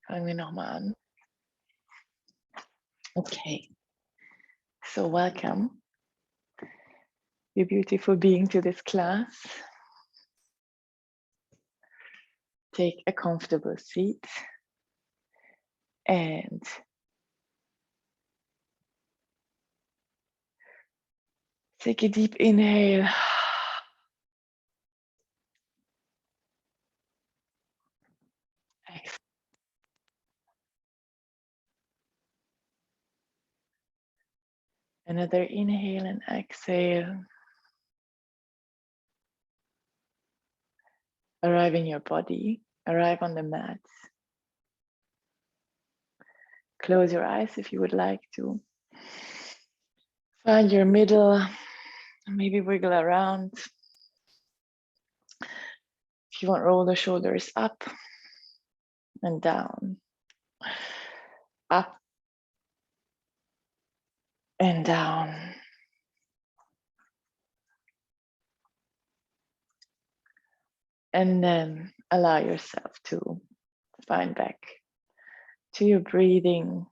Fangen wir nochmal an. Okay, so welcome, you beautiful being, to this class. Take a comfortable seat and take a deep inhale. Exhale. Another inhale and exhale. Arrive in your body, arrive on the mat. Close your eyes if you would like to. Find your middle, maybe wiggle around. If you want, roll the shoulders up and down, up and down. And then allow yourself to find back to your breathing,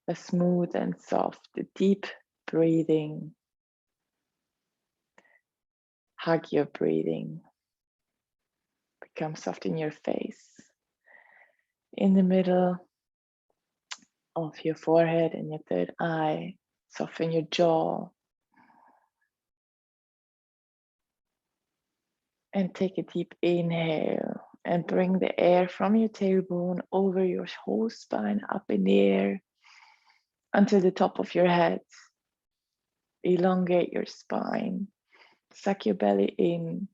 a smooth and soft, deep breathing. Hug your breathing. Become soft in your face, in the middle of your forehead and your third eye. Soften your jaw. And take a deep inhale and bring the air from your tailbone over your whole spine, up in the air until the top of your head. Elongate your spine. Suck your belly in.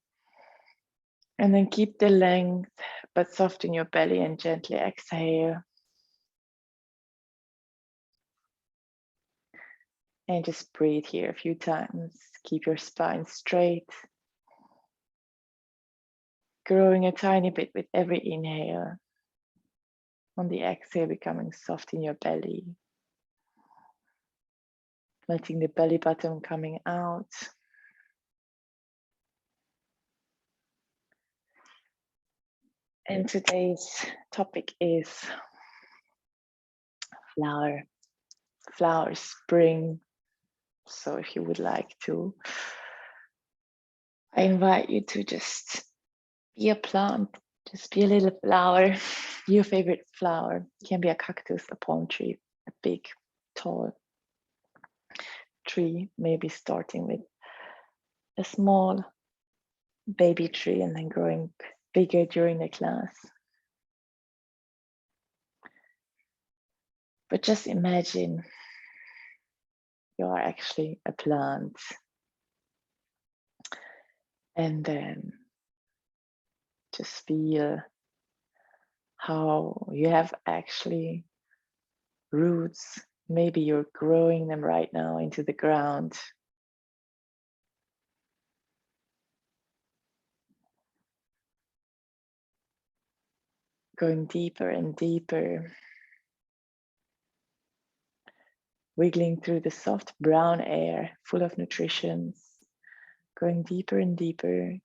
And then keep the length, but soften your belly and gently exhale. And just breathe here a few times. Keep your spine straight. Growing a tiny bit with every inhale. On the exhale, becoming soft in your belly. Letting the belly button coming out. And today's topic is flower spring. So if you would like to, I invite you to just be a plant, just be a little flower, your favorite flower. It can be a cactus, a palm tree, a big, tall tree, maybe starting with a small baby tree and then growing bigger during the class. But just imagine you are actually a plant. And then just feel how you have actually roots. Maybe you're growing them right now into the ground. Going deeper and deeper. Wiggling through the soft brown air full of nutrition. Going deeper and deeper.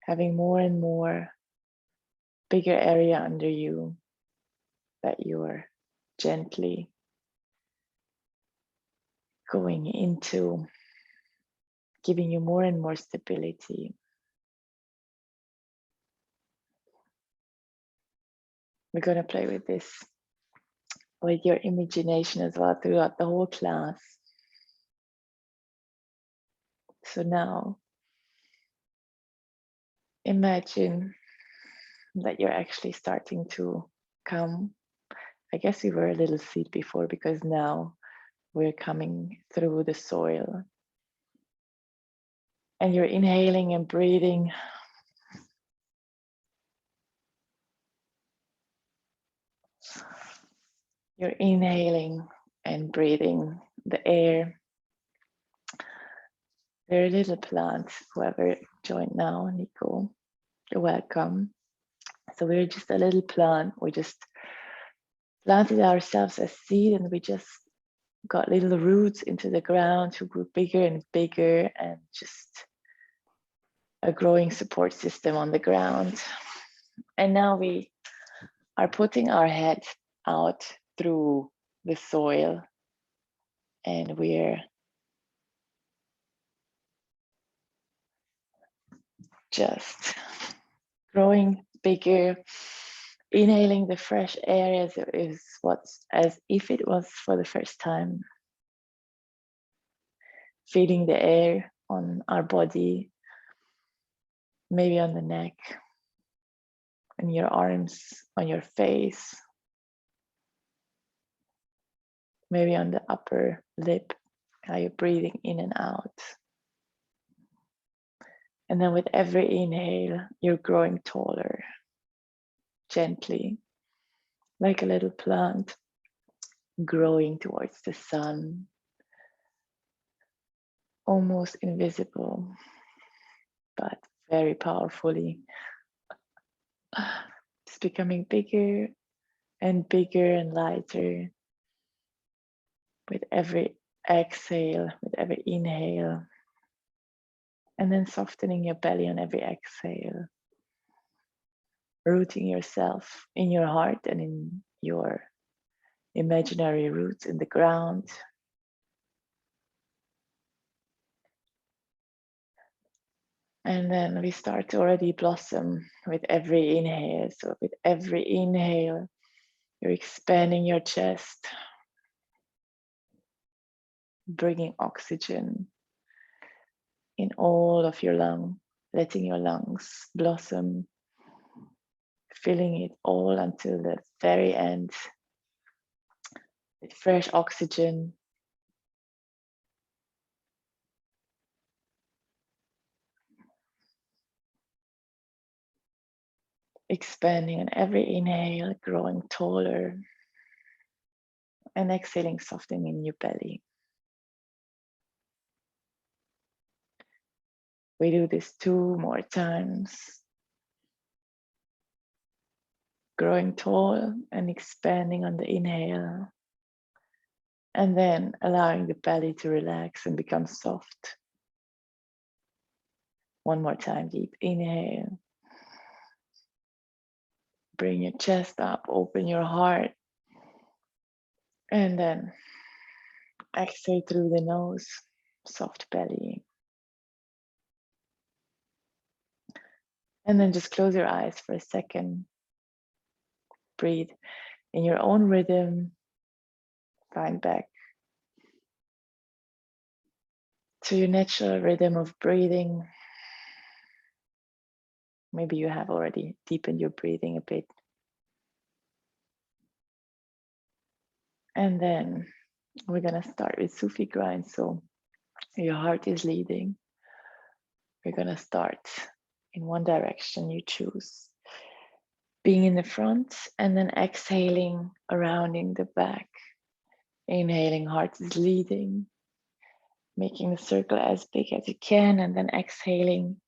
Having more and more bigger area under you that you're gently going into, giving you more and more stability. We're going to play with this, with your imagination as well throughout the whole class. So now, imagine that you're actually starting to come. I guess we were a little seed before because now we're coming through the soil. And you're inhaling and breathing. You're inhaling and breathing the air. Very little plant, whoever joined now, Nico, you're welcome. So we're just a little plant. We just planted ourselves as seed and we just got little roots into the ground who grew bigger and bigger and just a growing support system on the ground. And now we are putting our head out through the soil, and we're just growing bigger, inhaling the fresh air is what's as if it was for the first time, feeling the air on our body, maybe on the neck, in your arms, on your face, maybe on the upper lip, how you're breathing in and out. And then with every inhale, you're growing taller, gently, like a little plant growing towards the sun, almost invisible, but very powerfully. Just becoming bigger and lighter with every exhale, with every inhale, and then softening your belly on every exhale, rooting yourself in your heart and in your imaginary roots in the ground. And then we start to already blossom with every inhale. So with every inhale, you're expanding your chest, bringing oxygen in all of your lungs, letting your lungs blossom, filling it all until the very end with fresh oxygen. Expanding on every inhale, growing taller, and exhaling, softening your belly. We do this 2 more times. Growing tall and expanding on the inhale, and then allowing the belly to relax and become soft. 1 more time, deep inhale. Bring your chest up, open your heart, and then exhale through the nose, soft belly. And then just close your eyes for a second. Breathe in your own rhythm. Find back to your natural rhythm of breathing. Maybe you have already deepened your breathing a bit. And then we're gonna start with Sufi grind. So your heart is leading. We're gonna start in one direction you choose. Being in the front and then exhaling around in the back. Inhaling, heart is leading. Making the circle as big as you can, and then exhaling,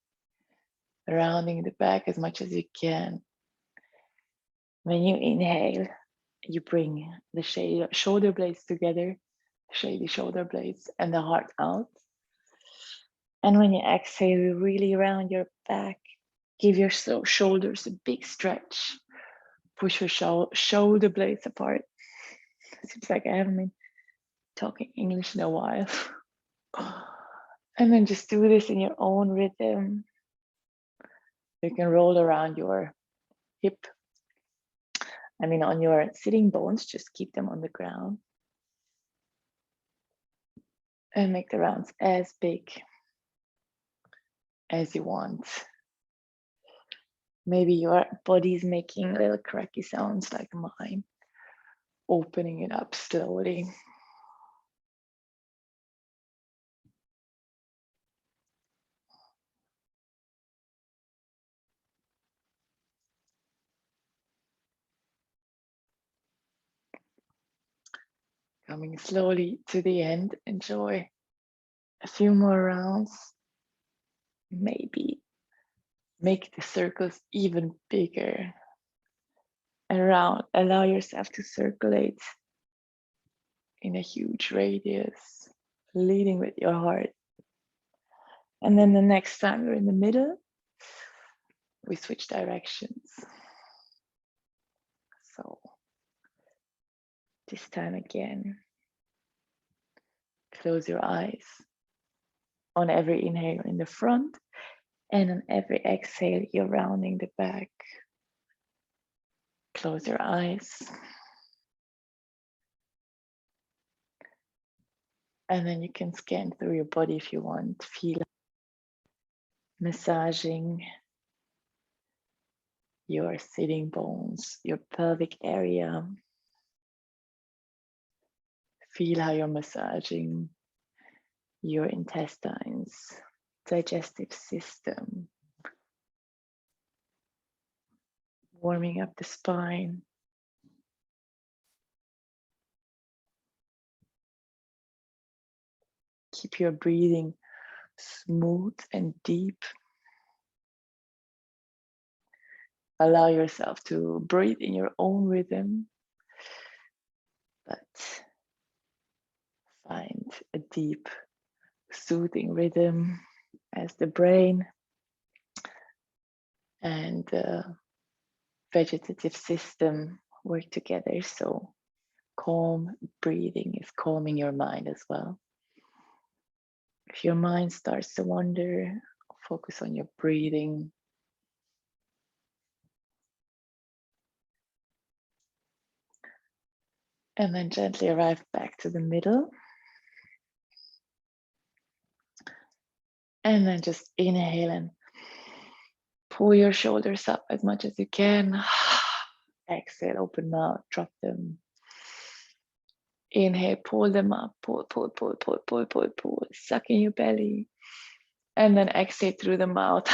rounding the back as much as you can. When you inhale, you bring the shoulder blades together, shady shoulder blades, and the heart out. And when you exhale, you really round your back. Give your shoulders a big stretch. Push your shoulder blades apart. Seems like I haven't been talking English in a while. And then just do this in your own rhythm. You can roll around your hip. On your sitting bones, just keep them on the ground. And make the rounds as big as you want. Maybe your body's making little cracky sounds like mine. Opening it up slowly. Coming slowly to the end. Enjoy a few more rounds. Maybe make the circles even bigger. Around, allow yourself to circulate in a huge radius, leading with your heart. And then the next time you're in the middle, we switch directions. So this time again, close your eyes. On every inhale in the front, and on every exhale, you're rounding the back. Close your eyes. And then you can scan through your body if you want. Feel massaging your sitting bones, your pelvic area. Feel how you're massaging your intestines, digestive system, warming up the spine. Keep your breathing smooth and deep. Allow yourself to breathe in your own rhythm, but find a deep, soothing rhythm as the brain and the vegetative system work together. So calm breathing is calming your mind as well. If your mind starts to wander, focus on your breathing. And then gently arrive back to the middle. And then just inhale and pull your shoulders up as much as you can. Exhale, open mouth, drop them. Inhale, pull them up, pull, suck in your belly. And then exhale through the mouth,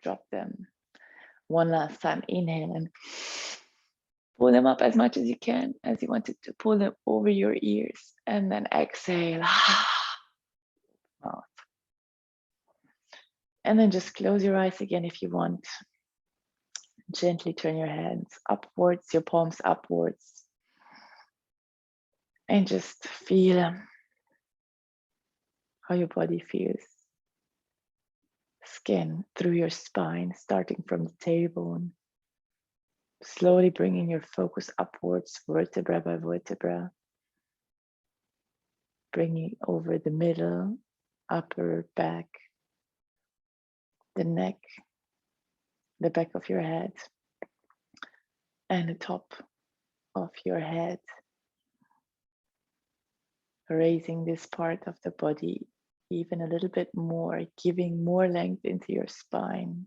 drop them. One last time, inhale and pull them up as much as you can, as you wanted to pull them over your ears. And then exhale, mouth. And then just close your eyes again if you want. Gently turn your hands upwards, your palms upwards. And just feel how your body feels. Scan through your spine, starting from the tailbone. Slowly bringing your focus upwards, vertebra by vertebra. Bringing over the middle, upper back, the neck, the back of your head, and the top of your head. Raising this part of the body even a little bit more, giving more length into your spine.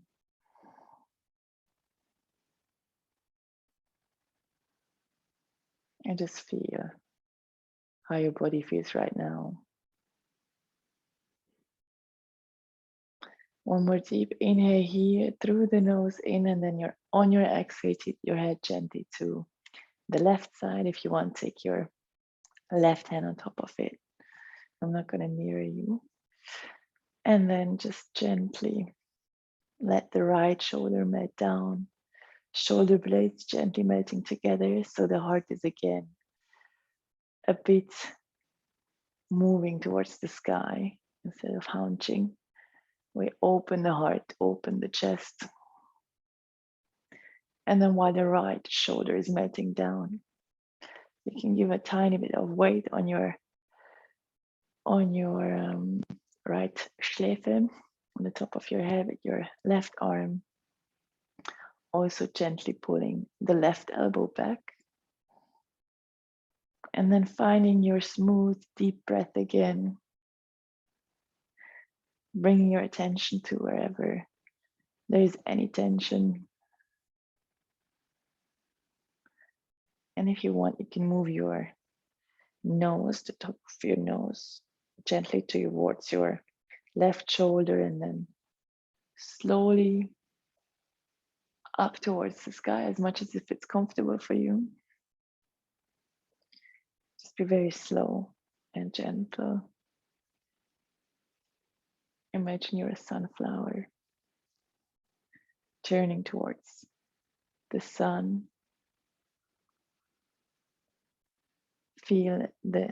And just feel how your body feels right now. One more deep inhale here through the nose in, and then you're on your exhale, tip your head gently to the left side. If you want, take your left hand on top of it. I'm not going to mirror you. And then just gently let the right shoulder melt down. Shoulder blades gently melting together, so the heart is again a bit moving towards the sky instead of hunching. We open the heart, open the chest. And then while the right shoulder is melting down, you can give a tiny bit of weight on your right Schläfe, on the top of your head with your left arm. Also gently pulling the left elbow back. And then finding your smooth, deep breath again. Bringing your attention to wherever there is any tension. And if you want, you can move your nose, the top of your nose, gently towards your left shoulder, and then slowly up towards the sky as much as if it's comfortable for you. Just be very slow and gentle. Imagine you're a sunflower turning towards the sun. Feel the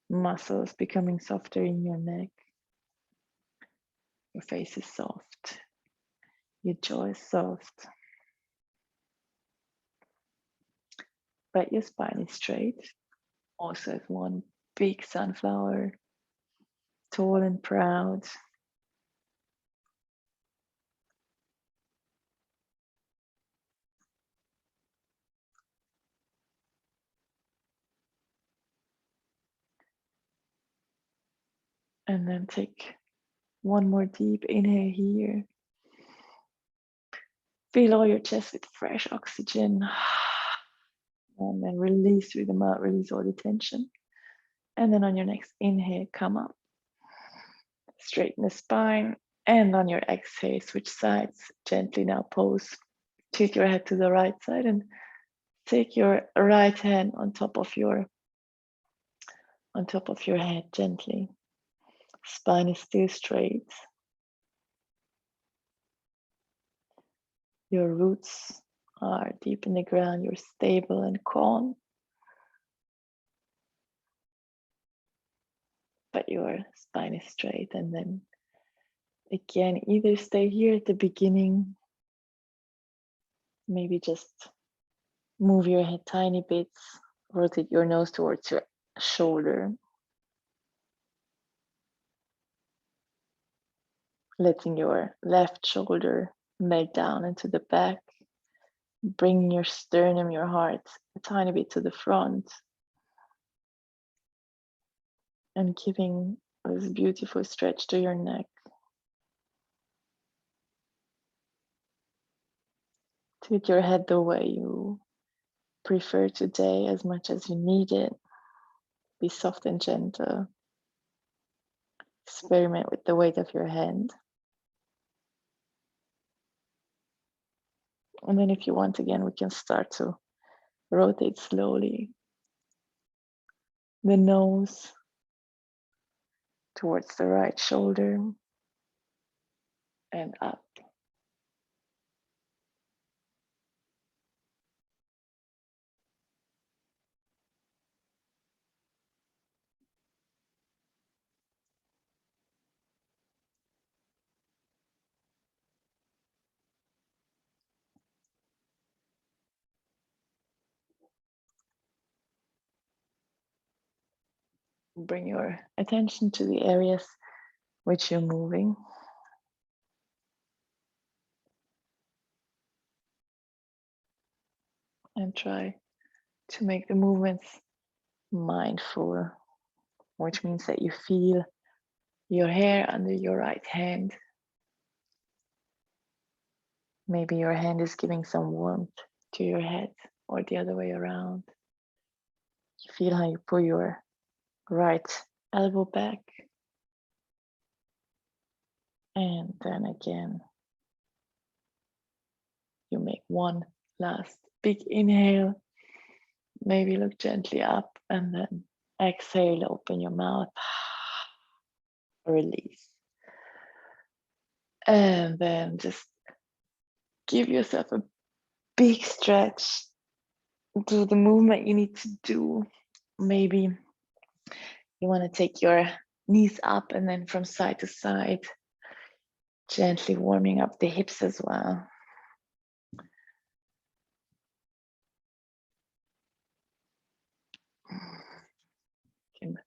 muscles becoming softer in your neck. Your face is soft. Your jaw is soft. but your spine is straight. Also as one big sunflower, tall and proud. And then take one more deep inhale here. Fill all your chest with fresh oxygen. And then release through the mouth, release all the tension. And then on your next inhale, come up. Straighten the spine. And on your exhale, switch sides. Gently now pose. Tilt your head to the right side and take your right hand on top of your head gently. Spine is still straight. Your roots are deep in the ground. You're stable and calm. But your spine is straight. And then again, either stay here at the beginning, maybe just move your head tiny bits, rotate your nose towards your shoulder, letting your left shoulder melt down into the back, bringing your sternum, your heart, a tiny bit to the front, and giving this beautiful stretch to your neck. Tilt your head the way you prefer today, as much as you need it. Be soft and gentle. Experiment with the weight of your hand. And then if you want again, we can start to rotate slowly the nose towards the right shoulder and up. Bring your attention to the areas which you're moving. And try to make the movements mindful, which means that you feel your hair under your right hand. Maybe your hand is giving some warmth to your head or the other way around. You feel how you pull your right elbow back. And then again, you make one last big inhale. Maybe look gently up and then exhale, open your mouth, release. And then just give yourself a big stretch. Do the movement you need to do. Maybe you want to take your knees up and then from side to side, gently warming up the hips as well. You can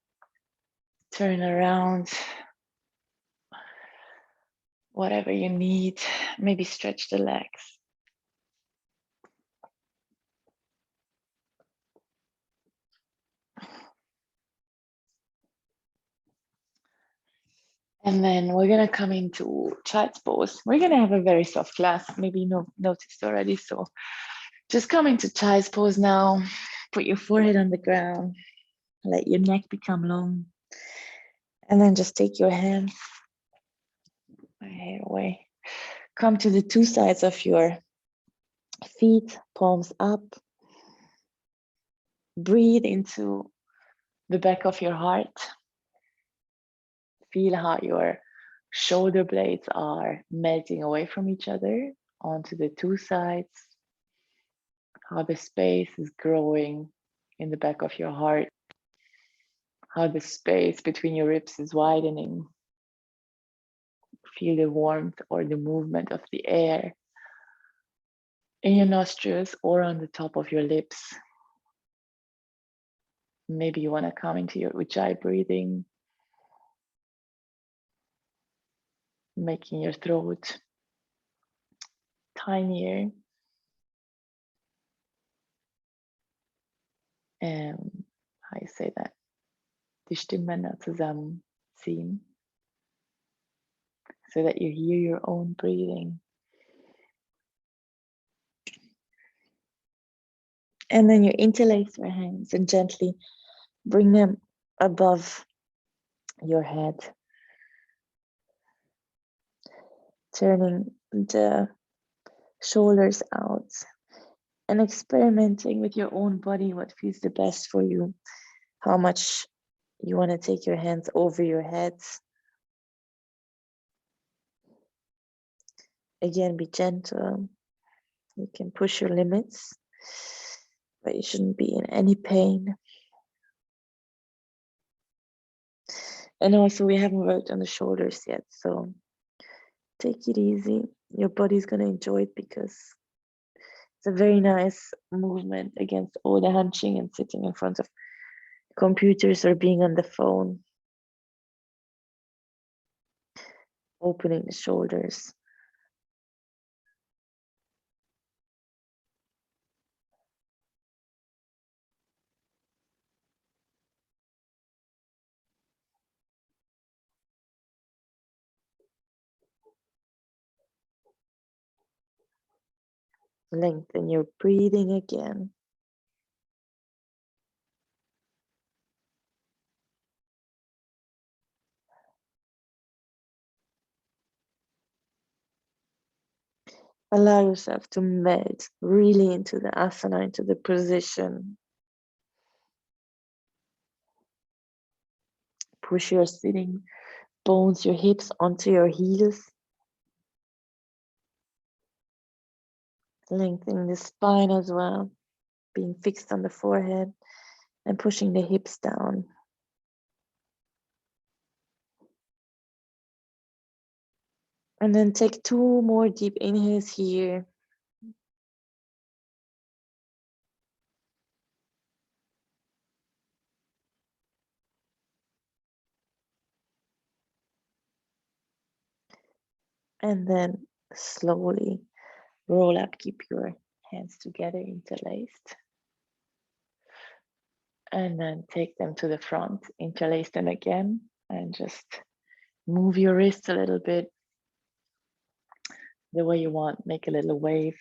turn around, whatever you need. Maybe stretch the legs. And then we're gonna come into child's pose. We're gonna have a very soft class. Maybe you noticed already. So just come into child's pose now. Put your forehead on the ground. Let your neck become long. And then just take your hands, my hair away. Come to the two sides of your feet, palms up. Breathe into the back of your heart. Feel how your shoulder blades are melting away from each other onto the two sides. How the space is growing in the back of your heart. How the space between your ribs is widening. Feel the warmth or the movement of the air in your nostrils or on the top of your lips. Maybe you want to come into your Ujjayi breathing, making your throat tinier. How you say that? Die Stimmbänder zusammenziehen, so that you hear your own breathing. And then you interlace your hands and gently bring them above your head, turning the shoulders out and experimenting with your own body, what feels the best for you, how much you want to take your hands over your heads. Again, be gentle. You can push your limits, but you shouldn't be in any pain. And also, we haven't worked on the shoulders yet, so take it easy. Your body's going to enjoy it because it's a very nice movement against all the hunching and sitting in front of computers or being on the phone. Opening the shoulders. Lengthen your breathing again. Allow yourself to melt really into the asana, into the position. Push your sitting bones, your hips onto your heels. Lengthening the spine as well, being fixed on the forehead and pushing the hips down. And then take 2 more deep inhales here. And then slowly roll up, keep your hands together, interlaced. And then take them to the front, interlace them again, and just move your wrists a little bit the way you want. Make a little wave,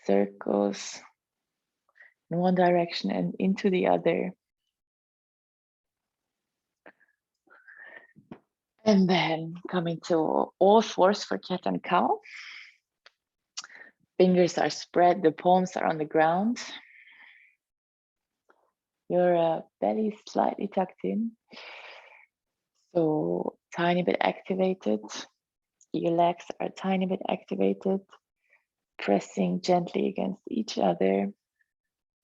circles in one direction and into the other. And then coming to all fours for cat and cow. Fingers are spread, the palms are on the ground. Your belly is slightly tucked in, so tiny bit activated. Your legs are a tiny bit activated, pressing gently against each other.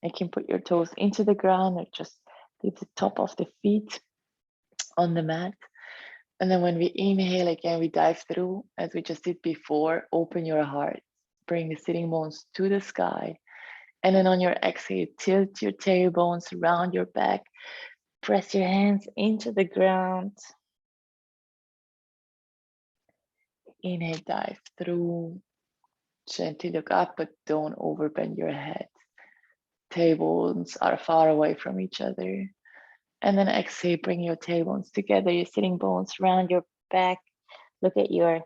You can put your toes into the ground or just leave the top of the feet on the mat. And then when we inhale again, we dive through as we just did before. Open your heart, bring the sitting bones to the sky. And then on your exhale, tilt your tailbones around your back. Press your hands into the ground. Inhale, dive through. Gently look up, but don't overbend your head. Tailbones are far away from each other. And then exhale, bring your tailbones together, your sitting bones around your back. Look at your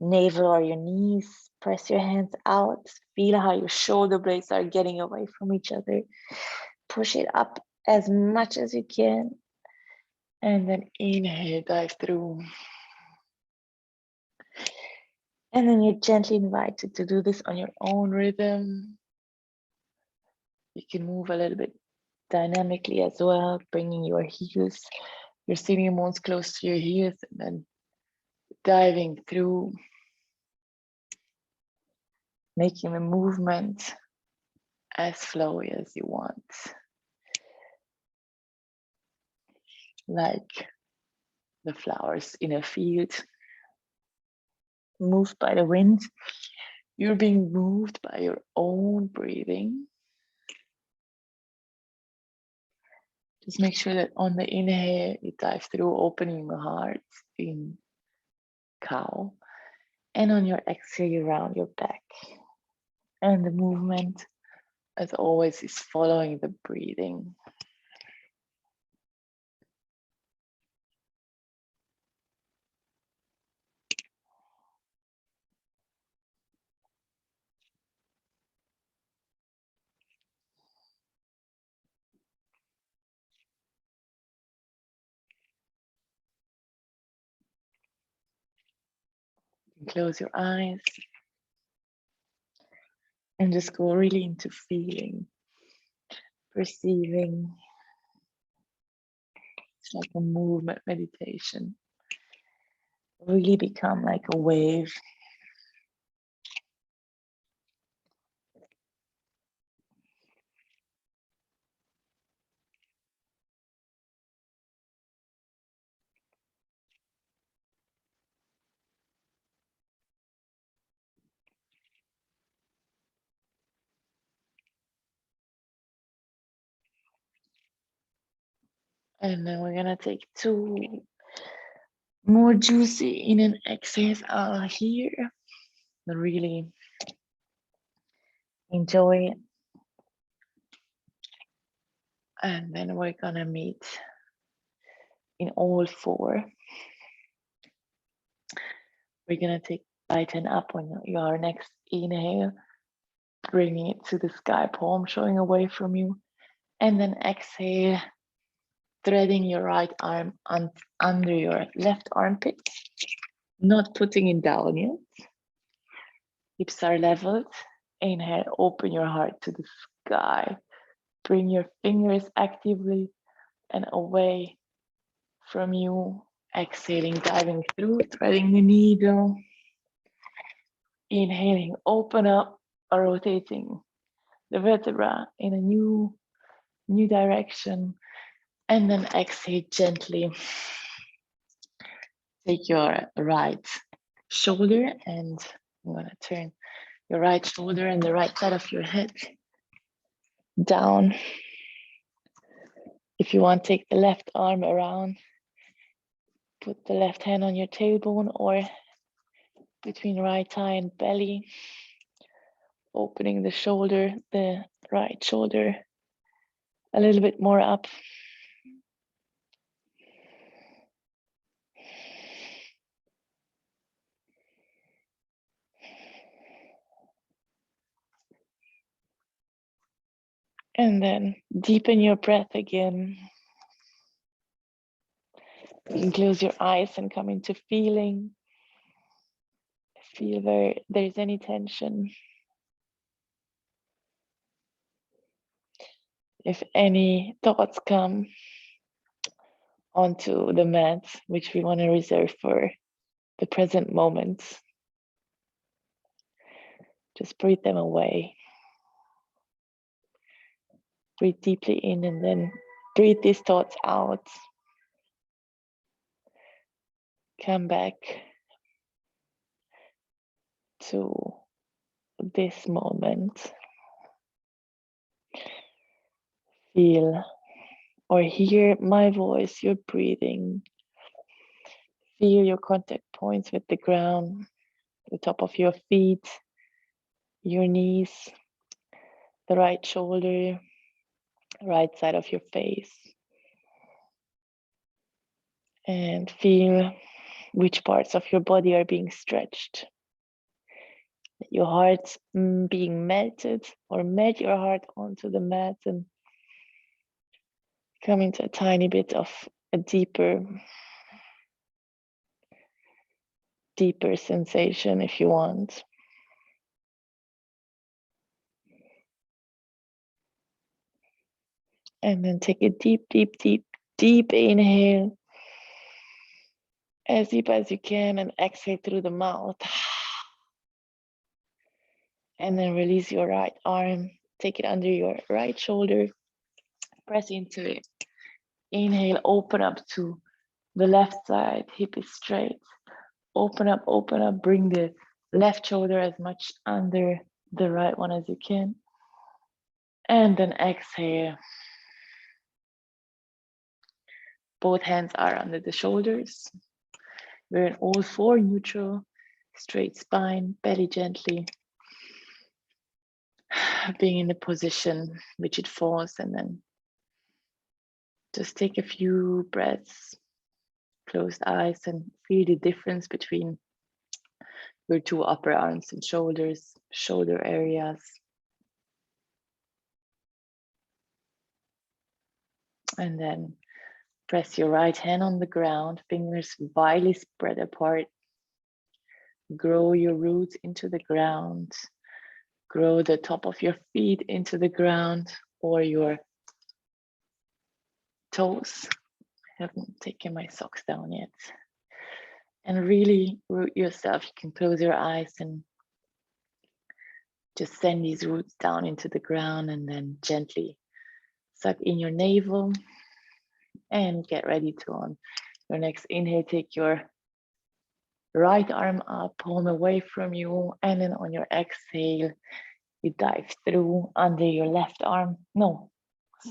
navel or your knees. Press your hands out. Feel how your shoulder blades are getting away from each other. Push it up as much as you can. And then inhale, dive through. And then you're gently invited to do this on your own rhythm. You can move a little bit dynamically as well, bringing your heels, your sitting bones close to your heels, and then diving through, making the movement as flowy as you want. Like the flowers in a field, moved by the wind. You're being moved by your own breathing. Just make sure that on the inhale, you dive through, opening your heart in cow. And on your exhale, you round your back. And the movement, as always, is following the breathing. Close your eyes and just go really into feeling, perceiving. It's like a movement meditation. Really become like a wave. And then we're gonna take 2 more juicy in and exhales here. Really enjoy it. And then we're gonna meet in all 4. We're gonna take lighten up on your next inhale, bringing it to the sky, palm showing away from you. And then exhale, threading your right arm under your left armpit, not putting it down yet. Hips are leveled. Inhale, open your heart to the sky. Bring your fingers actively and away from you. Exhaling, diving through, threading the needle. Inhaling, open up, rotating the vertebra in a new direction. And then exhale gently. Take your right shoulder and I'm gonna turn your right shoulder and the right side of your head down. If you want, take the left arm around. Put the left hand on your tailbone or between right thigh and belly. Opening the shoulder, the right shoulder a little bit more up. And then deepen your breath again. You can close your eyes and come into feeling. Feel where there's any tension. If any thoughts come onto the mat, which we want to reserve for the present moment, just breathe them away. Breathe deeply in and then breathe these thoughts out. Come back to this moment. Feel or hear my voice, your breathing. Feel your contact points with the ground, the top of your feet, your knees, the right shoulder, right side of your face. And feel which parts of your body are being stretched. Your heart being melted or melt your heart onto the mat and come into a tiny bit of a deeper sensation if you want. And then take a deep inhale. As deep as you can and exhale through the mouth. And then release your right arm. Take it under your right shoulder. Press into it. Inhale, open up to the left side. Hip is straight. Open up, bring the left shoulder as much under the right one as you can. And then exhale. Both hands are under the shoulders. We're in all four, neutral, straight spine, belly gently. Being in the position which it falls, and then just take a few breaths, closed eyes, and feel the difference between your two upper arms and shoulders, shoulder areas. And then press your right hand on the ground, fingers widely spread apart. Grow your roots into the ground. Grow the top of your feet into the ground or your toes. I haven't taken my socks down yet. And really root yourself. You can close your eyes and just send these roots down into the ground, and then gently suck in your navel and get ready to, on your next inhale, take your right arm up, palm away from you, and then on your exhale, you dive through under your left arm. No,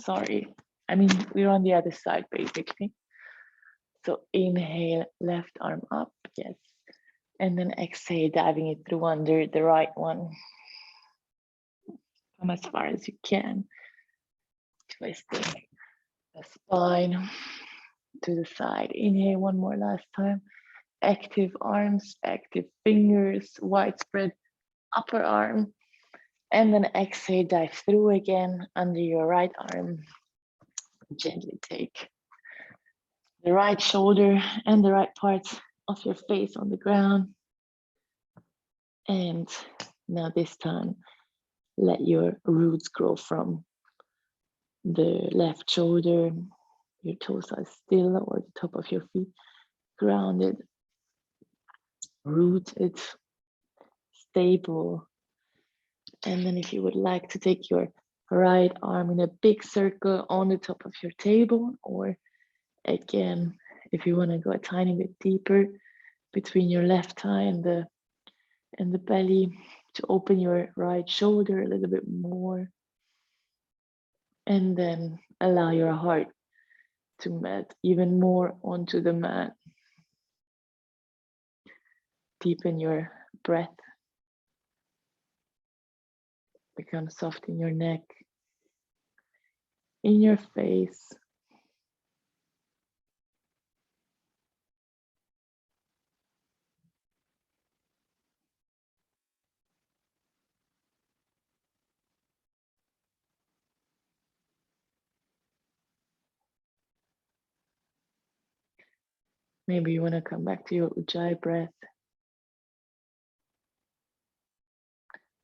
sorry. I mean, we're on the other side basically. So inhale, left arm up, yes. And then exhale, diving it through under the right one. Come as far as you can. Twisting the spine to the side. Inhale one more last time. Active arms, active fingers, widespread upper arm. And then exhale, dive through again under your right arm. Gently take the right shoulder and the right parts of your face on the ground. And now this time, let your roots grow from the left shoulder. Your toes are still, or the top of your feet grounded, rooted, stable. And then if you would like to take your right arm in a big circle on the top of your table, or again, if you want to go a tiny bit deeper between your left thigh and the belly, to open your right shoulder a little bit more. And then allow your heart to melt even more onto the mat. Deepen your breath. Become soft in your neck, in your face. Maybe you want to come back to your Ujjayi breath.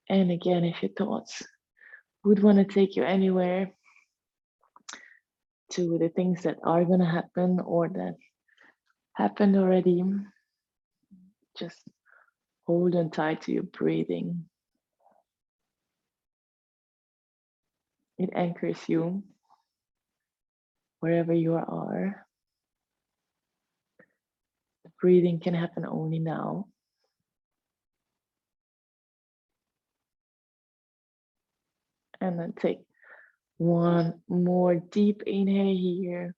And again, if your thoughts would want to take you anywhere, to the things that are going to happen or that happened already, just hold on tight to your breathing. It anchors you wherever you are. The breathing can happen only now. And then take one more deep inhale here.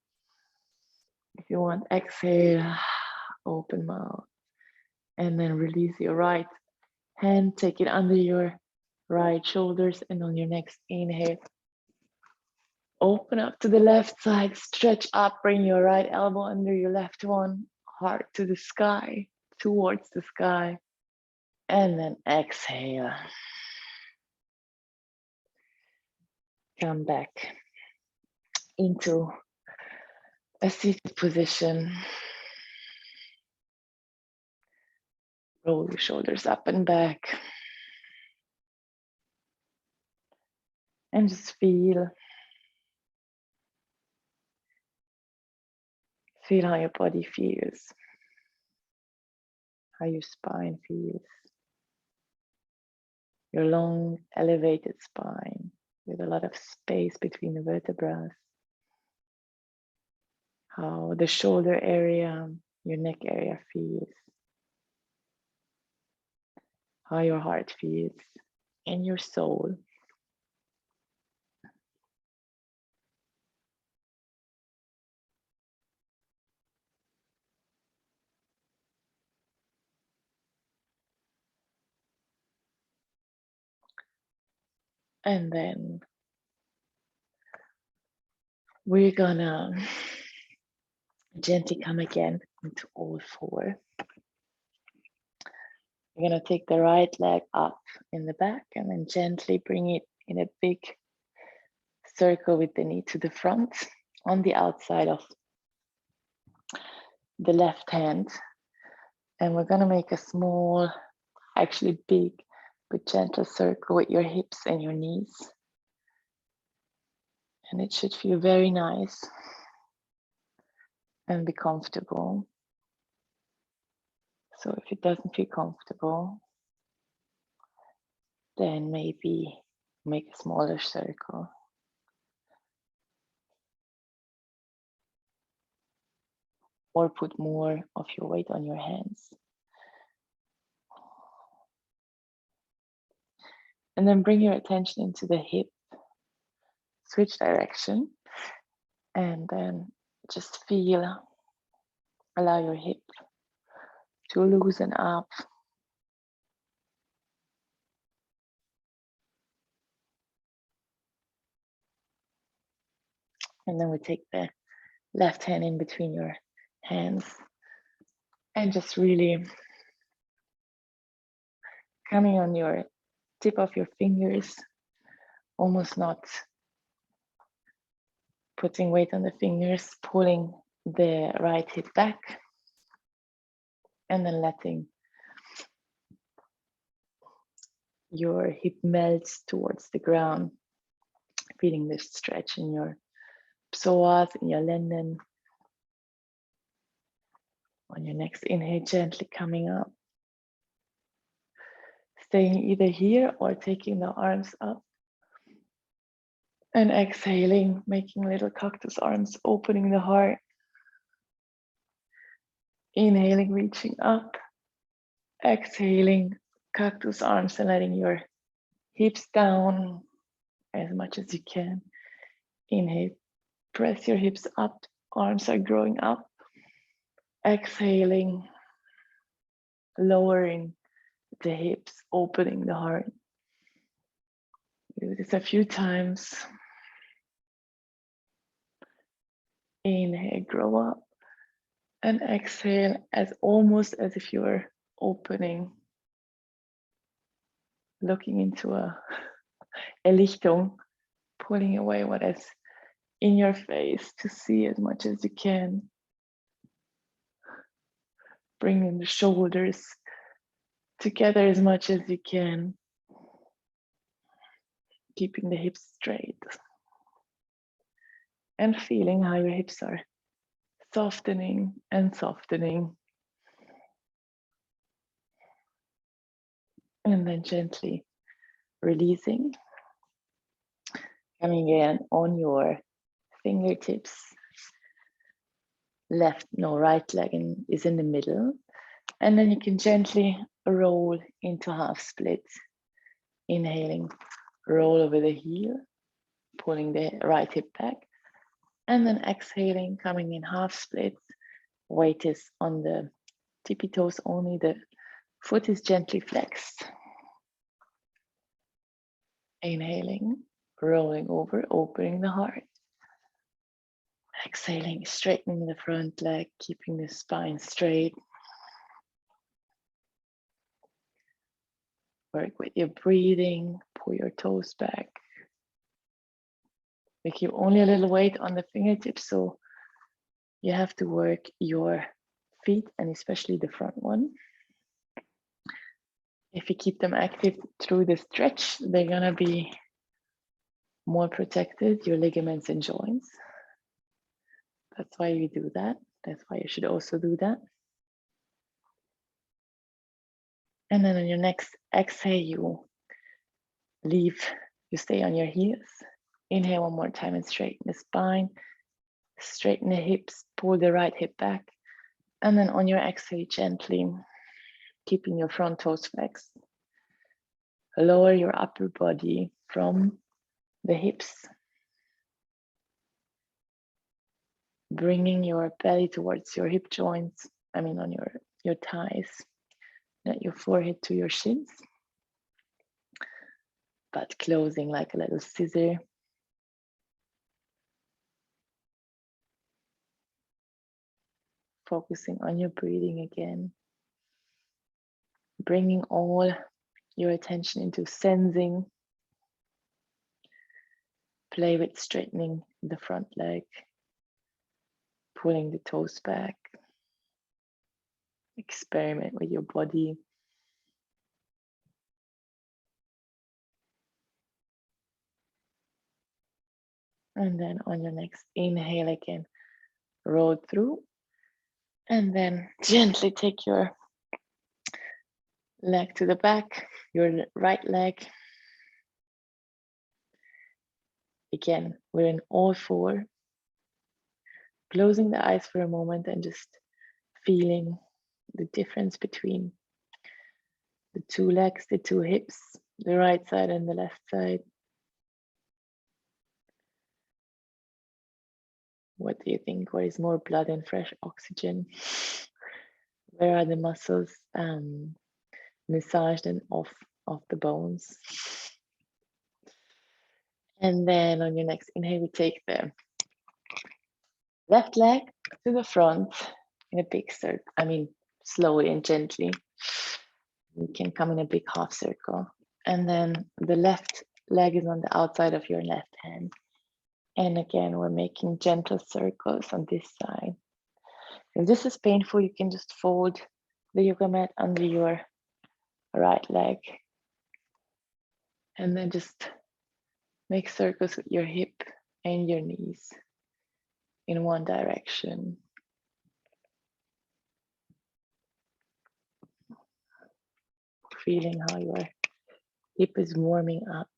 If you want, exhale, open mouth. And then release your right hand, take it under your right shoulders, and on your next inhale, open up to the left side, stretch up, bring your right elbow under your left one, heart to the sky, towards the sky, and then exhale. Come back into a seated position. Roll your shoulders up and back. And just feel how your body feels, how your spine feels. Your long, elevated spine with a lot of space between the vertebrae. How the shoulder area, your neck area feels. How your heart feels and your soul. And then we're gonna gently come again into all four. We're gonna take the right leg up in the back and then gently bring it in a big circle with the knee to the front on the outside of the left hand. And we're gonna make a small, actually big, but gentle circle with your hips and your knees. And it should feel very nice and be comfortable. So if it doesn't feel comfortable, then maybe make a smaller circle. Or put more of your weight on your hands. And then bring your attention into the hip. Switch direction. And then just feel, allow your hip to loosen up. And then we take the left hand in between your hands and just really coming on your tip of your fingers, almost not putting weight on the fingers, pulling the right hip back and then letting your hip melt towards the ground, feeling this stretch in your psoas, in your lenden. On your next inhale, gently coming up. Staying either here or taking the arms up. And exhaling, making little cactus arms, opening the heart. Inhaling, reaching up. Exhaling, cactus arms and letting your hips down as much as you can. Inhale, press your hips up, arms are growing up. Exhaling, lowering the hips, opening the heart. Do this a few times. Inhale, grow up. And exhale as almost as if you were opening, looking into a Lichtung, pulling away what is in your face to see as much as you can. Bringing the shoulders together as much as you can. Keeping the hips straight. And feeling how your hips are softening and softening. And then gently releasing. Coming in on your fingertips. Right leg is in the middle. And then you can gently roll into half split. Inhaling, roll over the heel, pulling the right hip back. And then exhaling, coming in half split. Weight is on the tippy toes only, the foot is gently flexed. Inhaling, rolling over, opening the heart. Exhaling, straightening the front leg, keeping the spine straight. Work with your breathing, pull your toes back. We keep only a little weight on the fingertips, so you have to work your feet and especially the front one. If you keep them active through the stretch, they're gonna be more protected, your ligaments and joints. That's why we do that. That's why you should also do that. And then on your next exhale, you stay on your heels. Inhale one more time and straighten the spine, straighten the hips, pull the right hip back. And then on your exhale, gently, keeping your front toes flexed, lower your upper body from the hips, bringing your belly towards your hip joints, on your thighs, let your forehead to your shins. but closing like a little scissor. Focusing on your breathing again. Bringing all your attention into sensing. Play with straightening the front leg. Pulling the toes back. Experiment with your body. And then on your next inhale again, roll through. And then gently take your leg to the back, your right leg. Again, we're in all four. Closing the eyes for a moment and just feeling the difference between the two legs, the two hips, the right side and the left side. What do you think? Where is more blood and fresh oxygen? Where are the muscles massaged and off the bones? And then on your next inhale, we take the left leg to the front in a big circle. I mean, slowly and gently. You can come in a big half circle. And then the left leg is on the outside of your left hand. And again, we're making gentle circles on this side. If this is painful, you can just fold the yoga mat under your right leg. And then just make circles with your hip and your knees in one direction. Feeling how your hip is warming up.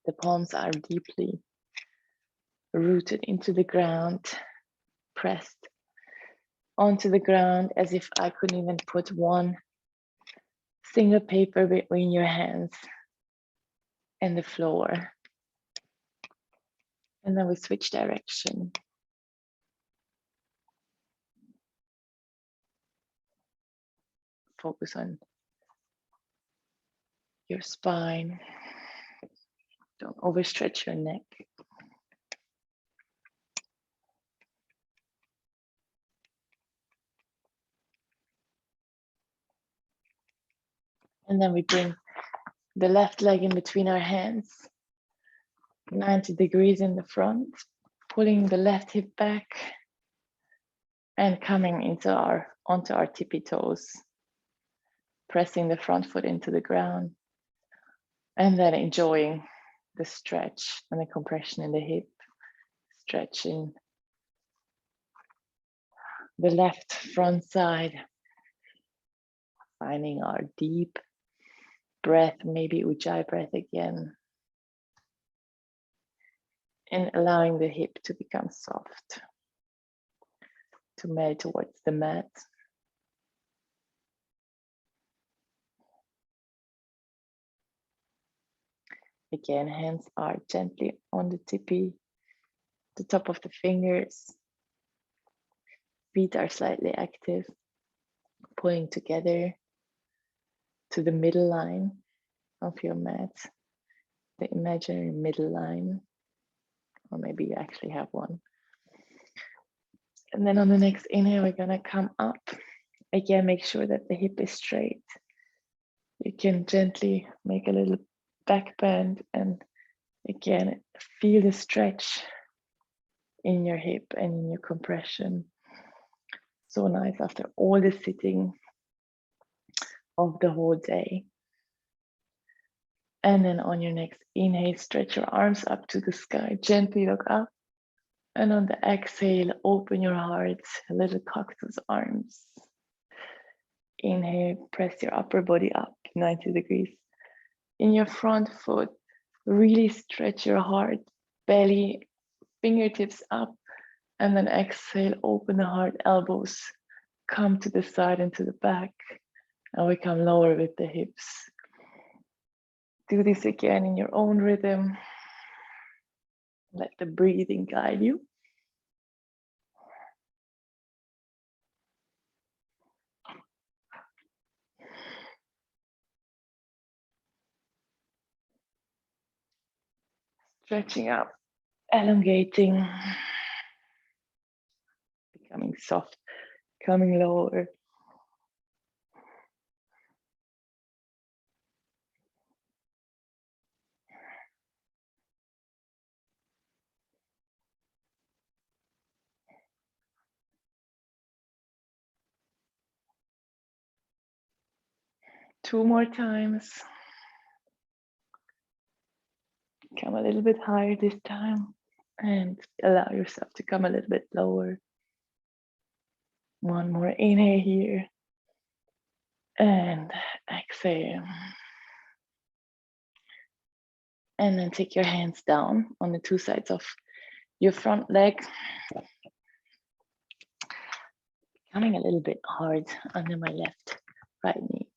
The palms are deeply rooted into the ground, pressed onto the ground as if I couldn't even put one single paper between your hands and the floor. And then we switch direction. Focus on your spine. Don't overstretch your neck. And then we bring the left leg in between our hands, 90 degrees in the front, pulling the left hip back and coming onto our tippy toes, pressing the front foot into the ground, and then enjoying the stretch and the compression in the hip, stretching the left front side, finding our deep breath, maybe Ujjayi breath again, and allowing the hip to become soft, to melt towards the mat. Again, hands are gently on the tippy, the top of the fingers. Feet are slightly active, pulling together to the middle line of your mat, the imaginary middle line, or maybe you actually have one. And then on the next inhale, we're gonna come up. Again, make sure that the hip is straight. You can gently make a little back bend and again, feel the stretch in your hip and in your compression. So nice after all the sitting of the whole day. And then on your next inhale, stretch your arms up to the sky, gently look up. And on the exhale, open your heart, little cactus arms. Inhale, press your upper body up 90 degrees. In your front foot, really stretch your heart, belly, fingertips up. And then exhale, open the heart, elbows come to the side and to the back. And we come lower with the hips. Do this again in your own rhythm. Let the breathing guide you. Stretching up, elongating, becoming soft, coming lower. Two more times. Come a little bit higher this time and allow yourself to come a little bit lower. One more inhale here and exhale. And then take your hands down on the two sides of your front leg. Coming a little bit hard under my right knee.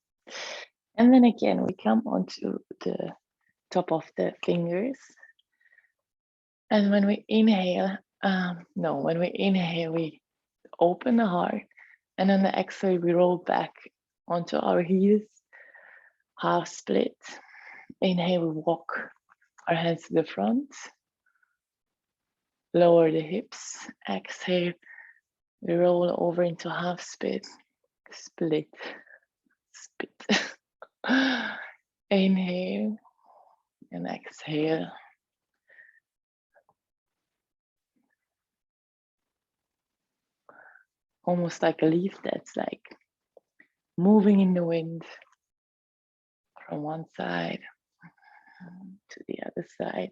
And then again, we come onto the top of the fingers. And when we inhale, we open the heart. And on the exhale, we roll back onto our heels, half split. Inhale, we walk our hands to the front. Lower the hips. Exhale, we roll over into half split. Split. Inhale and exhale. Almost like a leaf that's like moving in the wind from one side to the other side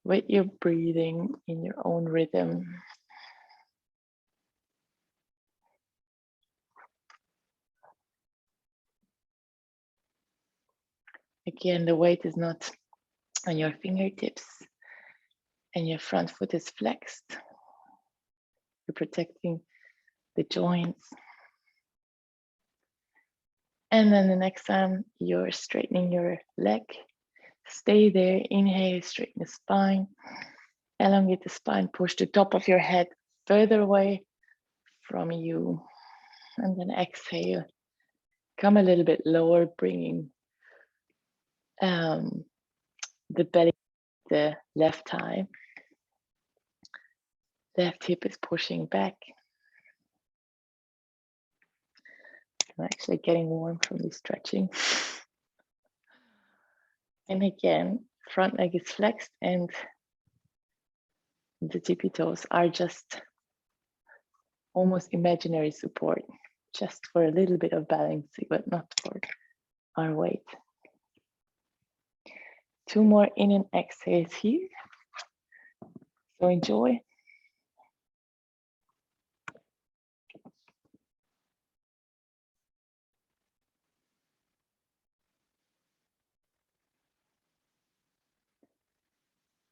with your breathing in your own rhythm. Again, the weight is not on your fingertips and your front foot is flexed. You're protecting the joints. And then the next time you're straightening your leg, stay there. Inhale, straighten the spine, elongate the spine, push the top of your head further away from you. And then exhale, come a little bit lower, bringing the belly, the left thigh. Left hip is pushing back. I'm actually getting warm from this stretching. And again, front leg is flexed and the tippy toes are just almost imaginary support, just for a little bit of balancing, but not for our weight. Two more in and exhales here. So enjoy.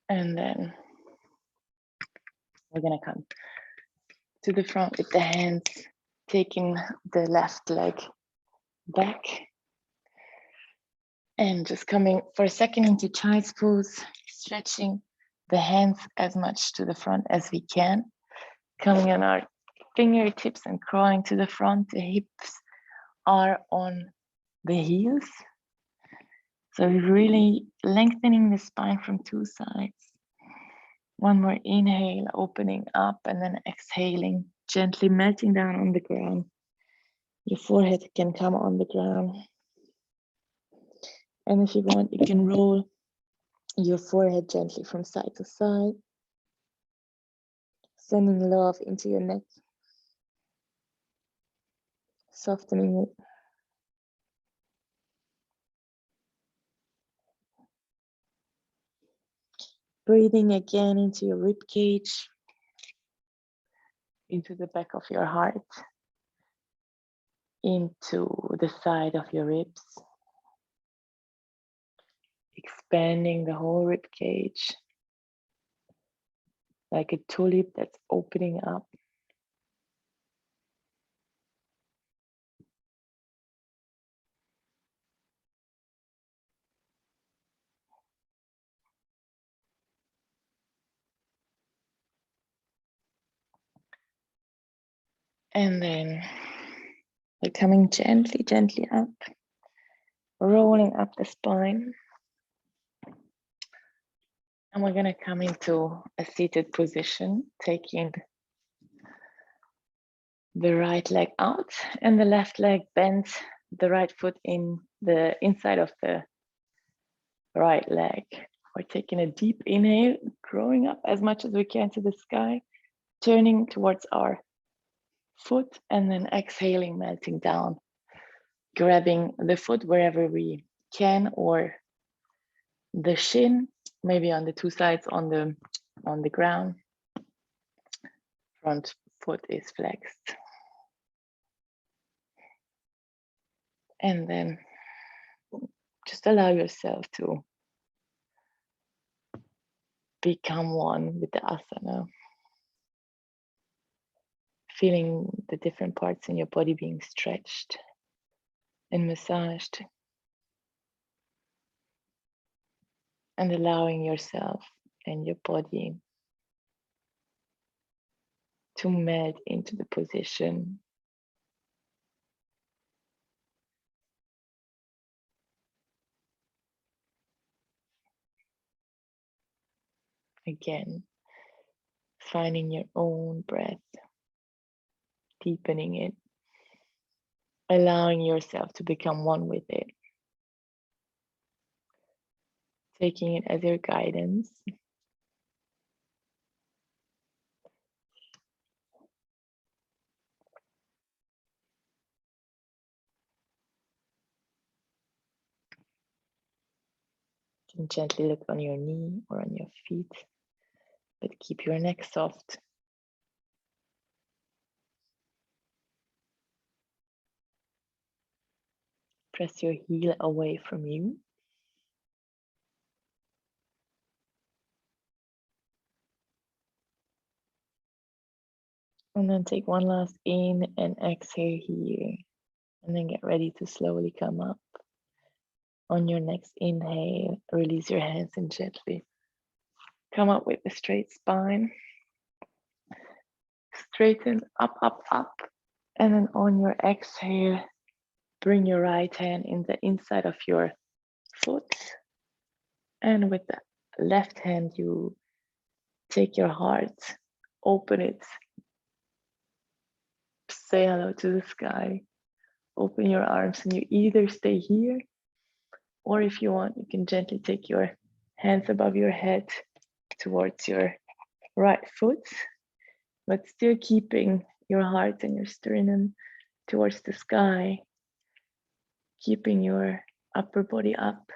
And then we're gonna come to the front with the hands, taking the left leg back. And just coming for a second into child's pose, stretching the hands as much to the front as we can. Coming on our fingertips and crawling to the front. The hips are on the heels. So really lengthening the spine from two sides. One more inhale, opening up, and then exhaling, gently melting down on the ground. Your forehead can come on the ground. And if you want, you can roll your forehead gently from side to side, sending love into your neck, softening it. Breathing again into your rib cage, into the back of your heart, into the side of your ribs, expanding the whole rib cage like a tulip that's opening up. And then we're coming gently, gently up, rolling up the spine. And we're going to come into a seated position, taking the right leg out and the left leg bent, the right foot in the inside of the right leg. We're taking a deep inhale, growing up as much as we can to the sky, turning towards our foot, and then exhaling, melting down, grabbing the foot wherever we can, or the shin, maybe on the two sides on the ground. Front foot is flexed. And then just allow yourself to become one with the asana, feeling the different parts in your body being stretched and massaged, and allowing yourself and your body to melt into the position. Again, finding your own breath, deepening it, allowing yourself to become one with it, taking it as your guidance. You can gently look on your knee or on your feet, but keep your neck soft. Press your heel away from you. And then take one last in and exhale here. And then get ready to slowly come up. On your next inhale, release your hands and gently come up with a straight spine. Straighten up, up, up. And then on your exhale, bring your right hand in the inside of your foot. And with the left hand, you take your heart, open it, say hello to the sky, open your arms, and you either stay here, or if you want, you can gently take your hands above your head towards your right foot, but still keeping your heart and your sternum towards the sky, keeping your upper body up,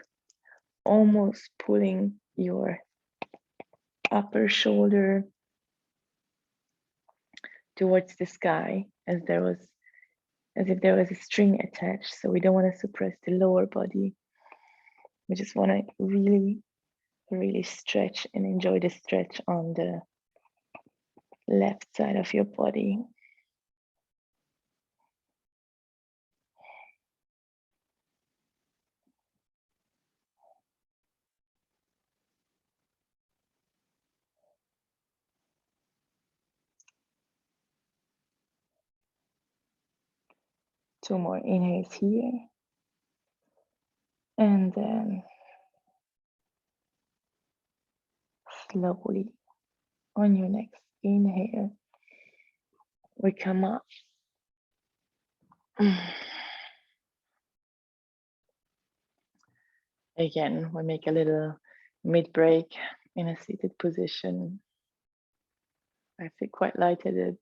almost pulling your upper shoulder towards the sky as if there was a string attached. So we don't want to suppress the lower body. We just want to really stretch and enjoy the stretch on the left side of your body. Two more inhales here. And then slowly on your next inhale, we come up. Again, we make a little mid-break in a seated position. I feel quite lightheaded.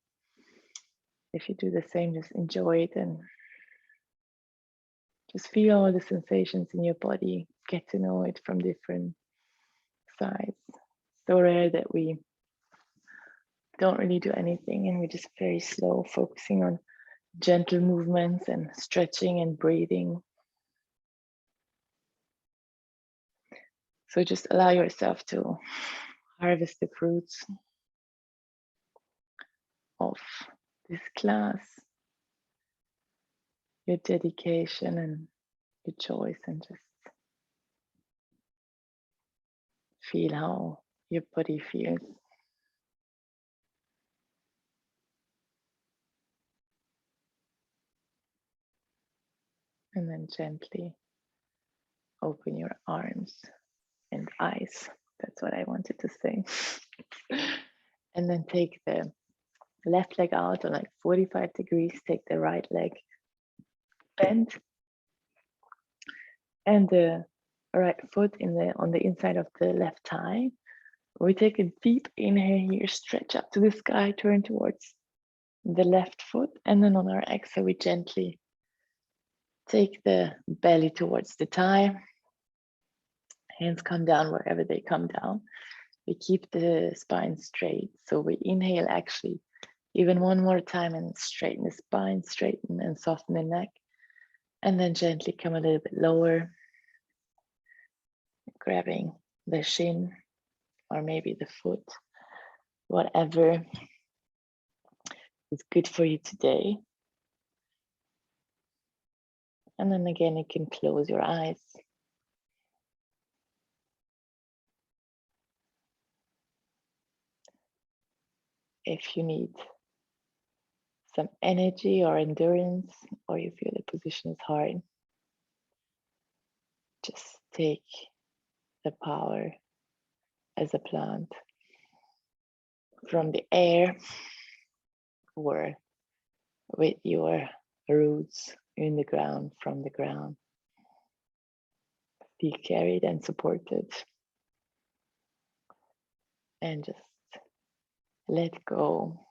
If you do the same, just enjoy it and just feel all the sensations in your body, get to know it from different sides. So rare that we don't really do anything and we're just very slow, focusing on gentle movements and stretching and breathing. So just allow yourself to harvest the fruits of this class, your dedication and your choice, and just feel how your body feels. And then gently open your arms and eyes. That's what I wanted to say. And then take the left leg out on like 45 degrees, take the right leg bent, and the right foot on the inside of the left thigh. We take a deep inhale here, stretch up to the sky, turn towards the left foot, and then on our exhale, we gently take the belly towards the thigh. Hands come down wherever they come down. We keep the spine straight. So we inhale actually even one more time and straighten the spine, straighten and soften the neck. And then gently come a little bit lower, grabbing the shin or maybe the foot, whatever is good for you today. And then again, you can close your eyes. If you need some energy or endurance, or you feel the position is hard, just take the power as a plant from the air or with your roots in the ground, from the ground. Be carried and supported, and just let go.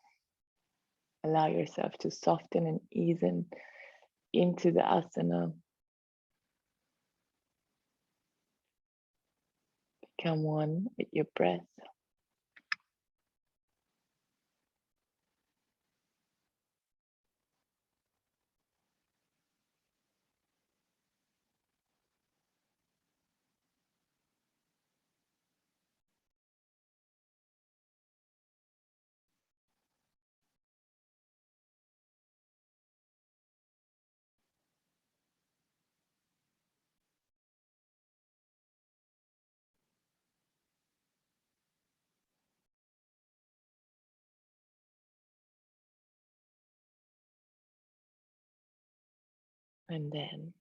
Allow yourself to soften and ease into the asana. Become one with your breath. And then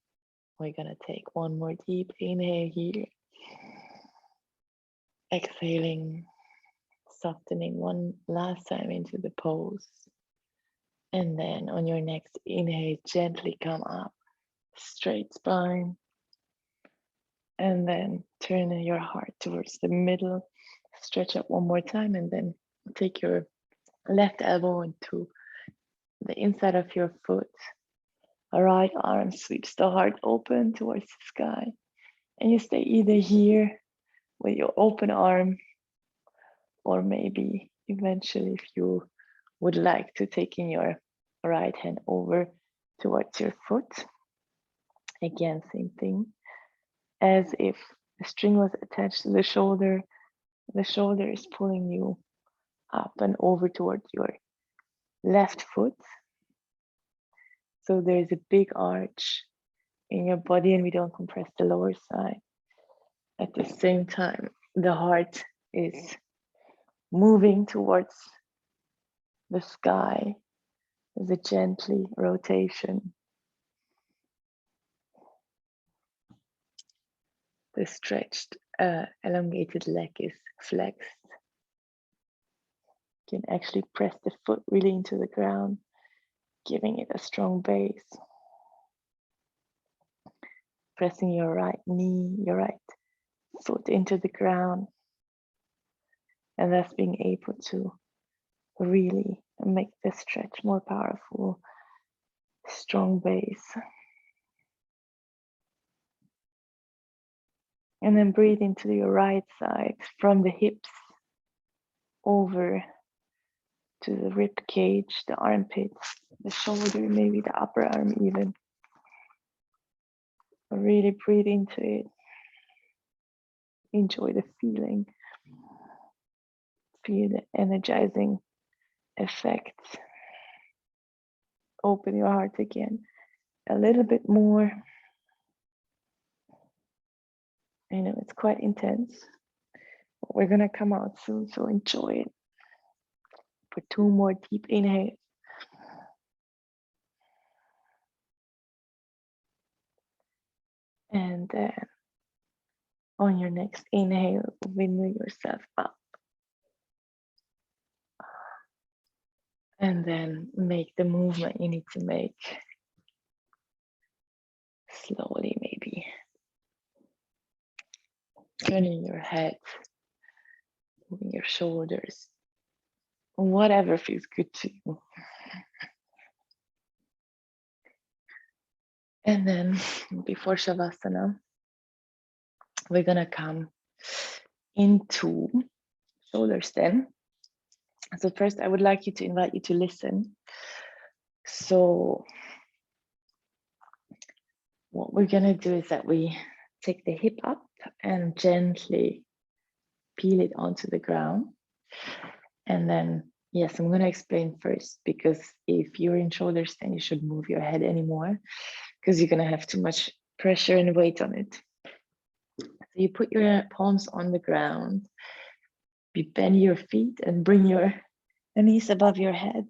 we're gonna take one more deep inhale here. Exhaling, softening one last time into the pose. And then on your next inhale, gently come up, straight spine. And then turn your heart towards the middle. Stretch up one more time and then take your left elbow into the inside of your foot. Right arm sweeps the heart open towards the sky. And you stay either here with your open arm, or maybe eventually if you would like to take in your right hand over towards your foot. Again, same thing. As if the string was attached to the shoulder is pulling you up and over towards your left foot. So there's a big arch in your body and we don't compress the lower side. At the same time, the heart is moving towards the sky. There's a gently rotation. The stretched, elongated leg is flexed. You can actually press the foot really into the ground, giving it a strong base. Pressing your right knee, your right foot into the ground, and thus being able to really make the stretch more powerful, strong base. And then breathe into your right side from the hips over to the rib cage, the armpits, the shoulder, maybe the upper arm even. Really breathe into it. Enjoy the feeling. Feel the energizing effects. Open your heart again a little bit more. I know it's quite intense, but we're gonna come out soon, so enjoy it. For 2 more deep inhales. And then On your next inhale, windmill yourself up. And then make the movement you need to make. Slowly, maybe. Turning your head, moving your shoulders, whatever feels good to you. And then before Shavasana, we're gonna come into shoulder stand. So first I would like you to invite you to listen. So what we're gonna do is that we take the hip up and gently peel it onto the ground. And then, yes, I'm gonna explain first, because if you're in shoulder stand, you shouldn't move your head anymore because you're gonna have too much pressure and weight on it. So you put your palms on the ground, you bend your feet and bring your knees above your head.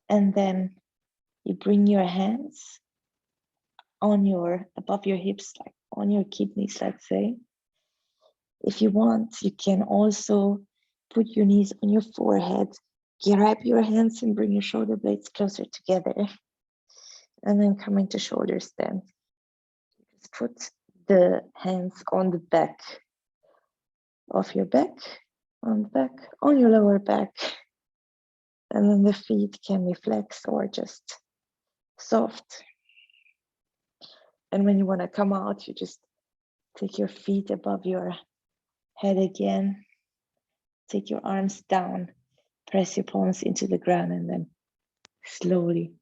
And then you bring your hands on above your hips, like on your kidneys, let's say. If you want, you can also put your knees on your forehead, grab your hands and bring your shoulder blades closer together. And then come into shoulder stand. Just put the hands on the back of your back, on your lower back. And then the feet can be flexed or just soft. And when you want to come out, you just take your feet above your head again. Take your arms down, press your palms into the ground, and then slowly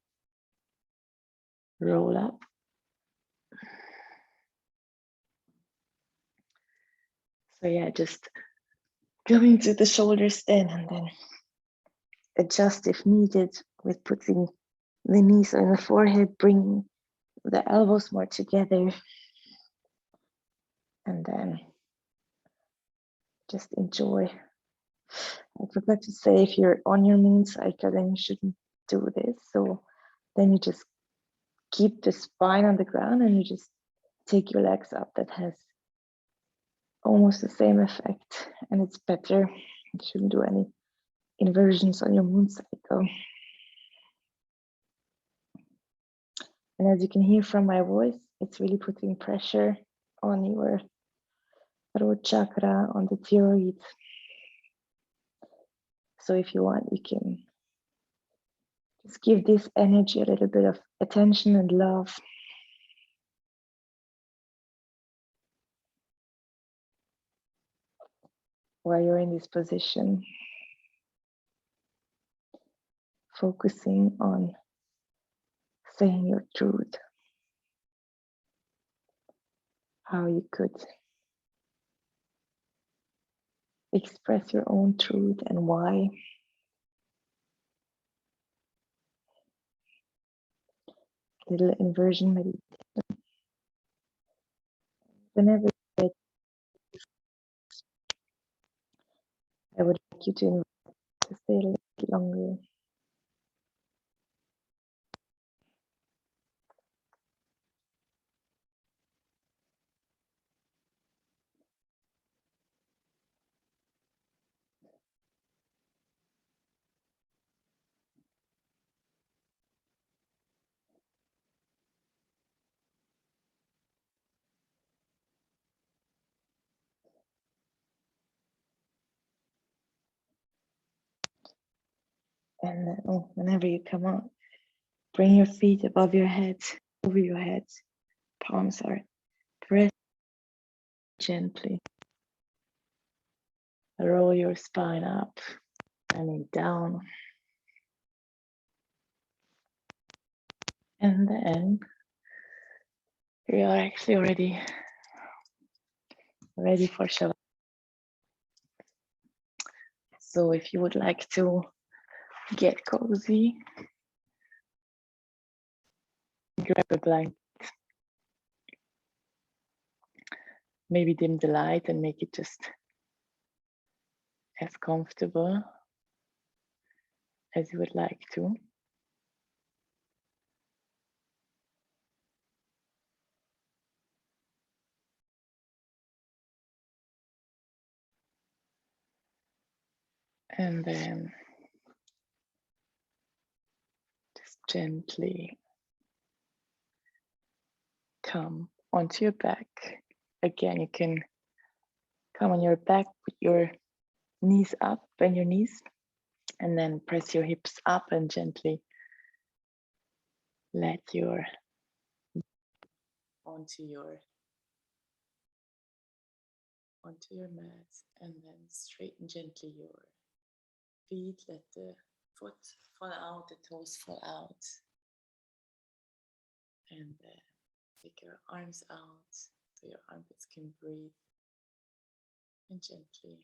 roll up. So yeah, just go into the shoulder stand and then adjust if needed with putting the knees on the forehead, bringing the elbows more together. And then just enjoy. I forgot to say, if you're on your moon cycle, then you shouldn't do this. So then you just keep the spine on the ground and you just take your legs up. That has almost the same effect and it's better. You shouldn't do any inversions on your moon cycle. And as you can hear from my voice, it's really putting pressure on your root chakra, on the thyroid. So if you want, you can just give this energy a little bit of attention and love. While you're in this position, focusing on saying your truth, how you could express your own truth and why. Little inversion meditation. Whenever you get, I would like you to stay a little bit longer. And then, whenever you come out, bring your feet above your head, over your head. Palms are pressed gently. Roll your spine up and then down. And then we are actually already ready for Shavasana. So if you would like to get cozy, grab a blanket, maybe dim the light and make it just as comfortable as you would like to. And then just gently come onto your back. Again, you can come on your back, put your knees up, bend your knees, and then press your hips up and gently let your onto your mat, and then straighten gently your feet. Let the foot fall out, the toes fall out, and take your arms out so your armpits can breathe, and gently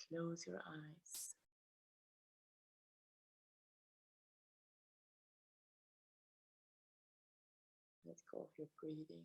close your eyes. Let go of your breathing.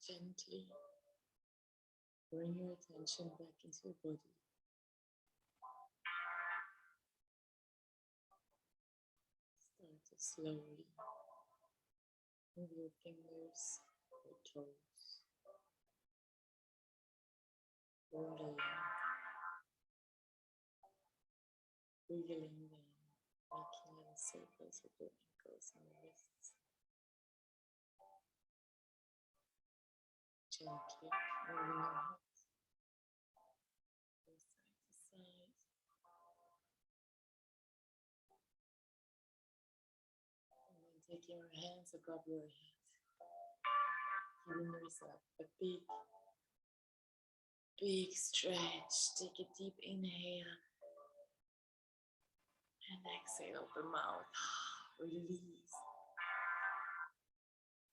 gently bring your attention back into your body. Start to slowly move your fingers, your toes, rolling, wiggling them, making little circles with your ankles and your wrists. Gently moving your head from side to side. And then taking your hands above your head, giving yourself a big stretch. Take a deep inhale and exhale, open mouth. Release.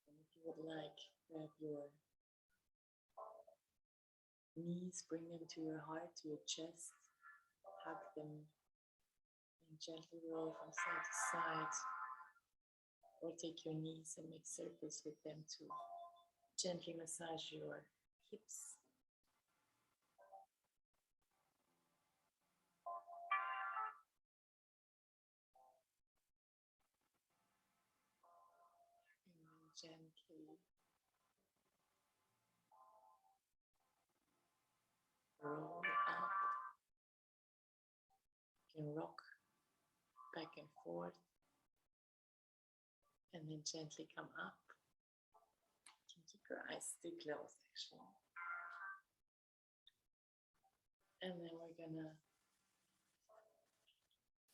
And if you would like, grab your knees, bring them to your heart, to your chest, hug them, and gently roll from side to side. Or take your knees and make circles with them to gently massage your hips. And then gently roll up. You can rock back and forth. And then gently come up. You can keep your eyes still closed, actually. And then we're gonna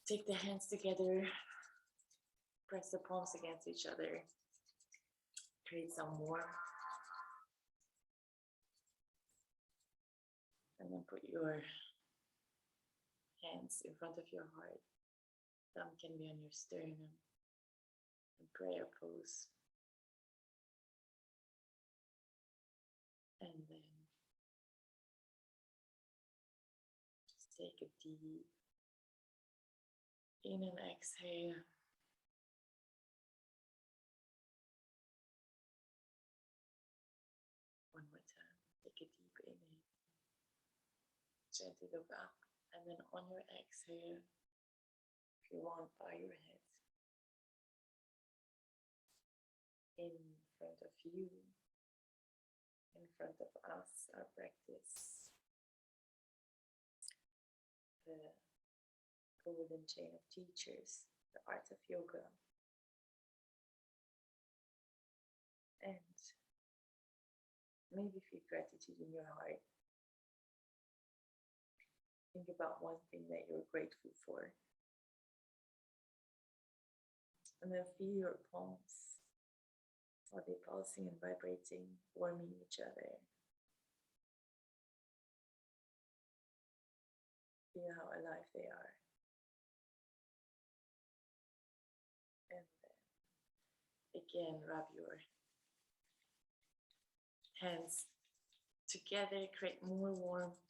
take the hands together, press the palms against each other, create some warmth. And then put your hands in front of your heart. Thumb can be on your sternum. In prayer pose. And then just take a deep in and exhale. One more time. Take a deep inhale. Gently look up. And then on your exhale, if you want, bow your head in front of you, in front of us, our practice. The golden chain of teachers, the art of yoga. And maybe feel gratitude in your heart. Think about one thing that you're grateful for. And then feel your palms, how they're pulsing and vibrating, warming each other. Feel how alive they are. And then again, rub your hands together, create more warmth.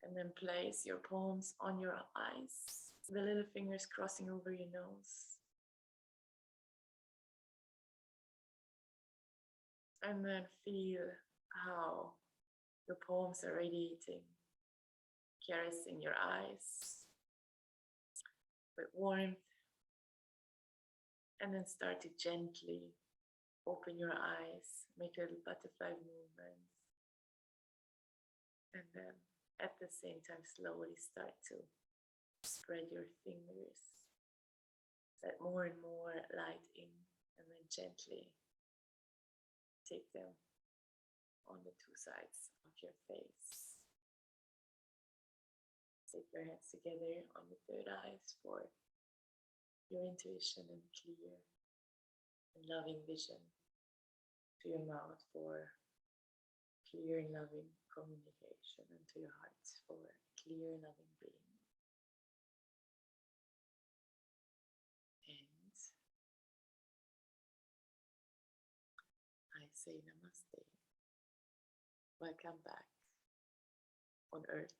And then place your palms on your eyes, the little fingers crossing over your nose. And then feel how your palms are radiating, caressing your eyes with warmth. And then start to gently open your eyes, make little butterfly movements. And then at the same time, slowly start to spread your fingers. Let more and more light in, and then gently take them on the two sides of your face. Take your hands together on the third eyes for your intuition and clear and loving vision. To your mouth for clear and loving communication, and to your heart for clear and loving being. And I say namaste. Welcome back on Earth.